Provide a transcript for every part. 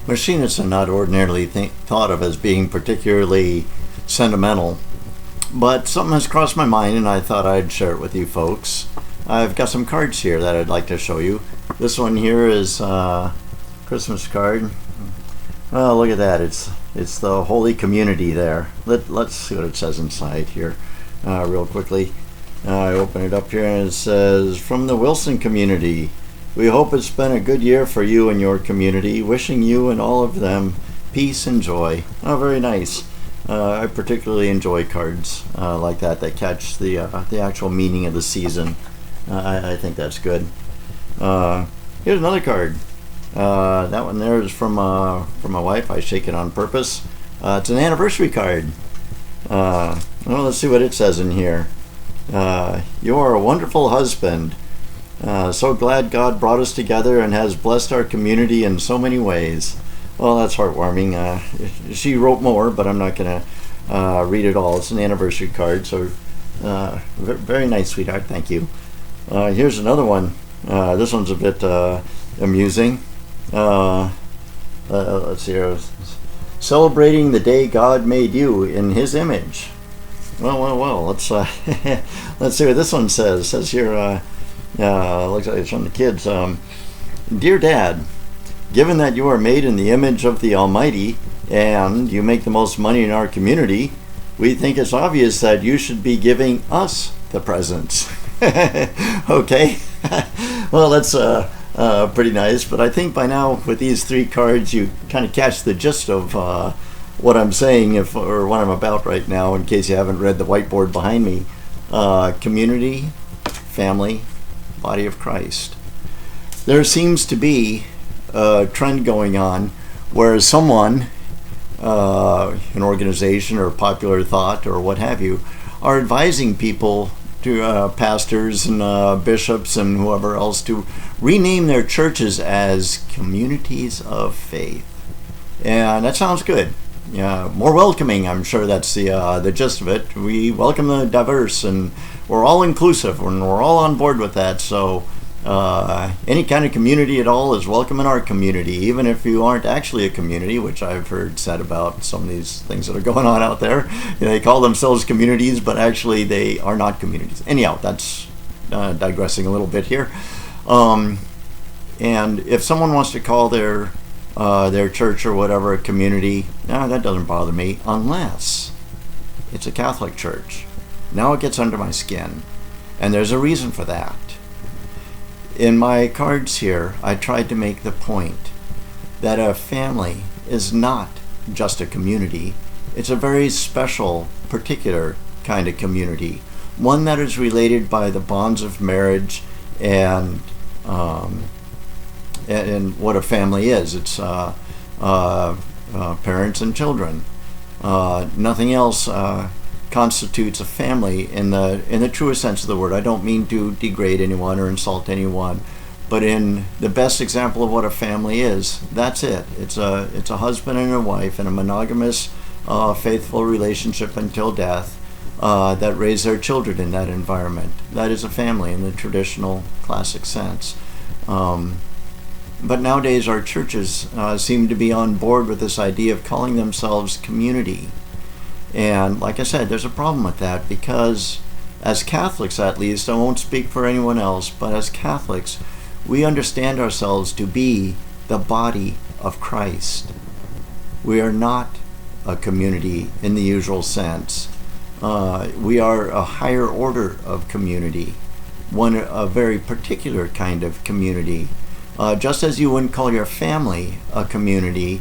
Machinists are not ordinarily thought of as being particularly sentimental, but something has crossed my mind and I thought I'd share it with you folks. I've got some cards here that I'd like to show you. This one here is a Christmas card. Oh, look at that. It's the Holy Community there. Let's see what it says inside here real quickly. I open it up here and it says, "From the Wilson community, we hope it's been a good year for you and your community. Wishing you and all of them peace and joy." Oh, very nice. I particularly enjoy cards like that catch the actual meaning of the season. I think that's good. Here's another card. That one there is from my wife. I shake it on purpose. It's an anniversary card. Well, let's see what it says in here. "You are a wonderful husband. So glad God brought us together and has blessed our community in so many ways." Well, that's heartwarming. She wrote more, but I'm not going to read it all. It's an anniversary card, so very nice, sweetheart. Thank you. Here's another one. This one's a bit amusing. Let's see here. "Celebrating the day God made you in His image." Well. Let's let's see what this one says. It says here. Looks like it's from the kids. "Dear Dad, given that you are made in the image of the Almighty and you make the most money in our community, we think it's obvious that you should be giving us the presents." Okay. Well, that's pretty nice, but I think by now with these three cards you kind of catch the gist of what I'm saying or what I'm about right now, in case you haven't read the whiteboard behind me. Community, family, body of Christ. There seems to be a trend going on where someone, an organization or popular thought or what have you, are advising people, to pastors and bishops and whoever else, to rename their churches as communities of faith. And that sounds good. Yeah, more welcoming. I'm sure that's the gist of it. We welcome the diverse, and we're all inclusive, and we're all on board with that. So any kind of community at all is welcome in our community, even if you aren't actually a community, which I've heard said about some of these things that are going on out there. They call themselves communities, but actually they are not communities. Anyhow, that's digressing a little bit here. And if someone wants to call their church or whatever a community, that doesn't bother me, unless it's a Catholic church. Now it gets under my skin, and there's a reason for that. In my cards here, I tried to make the point that a family is not just a community. It's a very special, particular kind of community, one that is related by the bonds of marriage and what a family is. It's parents and children. Nothing else constitutes a family in the truest sense of the word. I don't mean to degrade anyone or insult anyone, but in the best example of what a family is, that's it. It's a husband and a wife in a monogamous, faithful relationship until death that raise their children in that environment. That is a family in the traditional classic sense. But nowadays our churches seem to be on board with this idea of calling themselves community. And like I said, there's a problem with that, because as Catholics, at least, I won't speak for anyone else, but as Catholics, we understand ourselves to be the body of Christ. We are not a community in the usual sense. We are a higher order of community, a very particular kind of community. Just as you wouldn't call your family a community,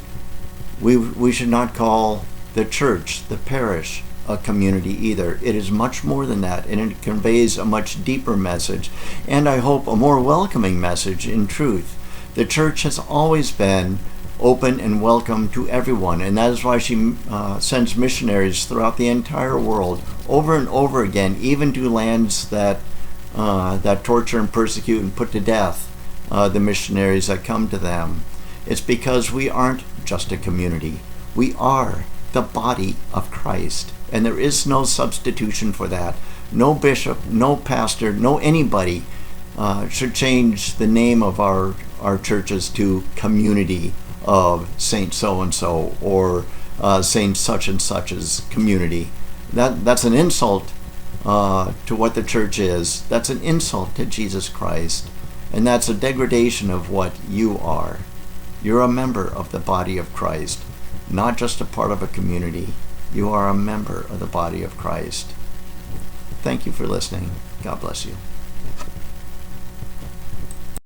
we should not call the church, the parish, a community either. It is much more than that, and it conveys a much deeper message, and I hope a more welcoming message in truth. The church has always been open and welcome to everyone, and that is why she sends missionaries throughout the entire world over and over again, even to lands that torture and persecute and put to death the missionaries that come to them. It's because we aren't just a community. We are the body of Christ, and there is no substitution for that. No bishop, no pastor, no anybody should change the name of our churches to community of Saint so-and-so or Saint such and such's community. That's an insult to what the church is. That's an insult to Jesus Christ. And that's a degradation of what you are. You're a member of the body of Christ, not just a part of a community. You are a member of the body of Christ. Thank you for listening. God bless you.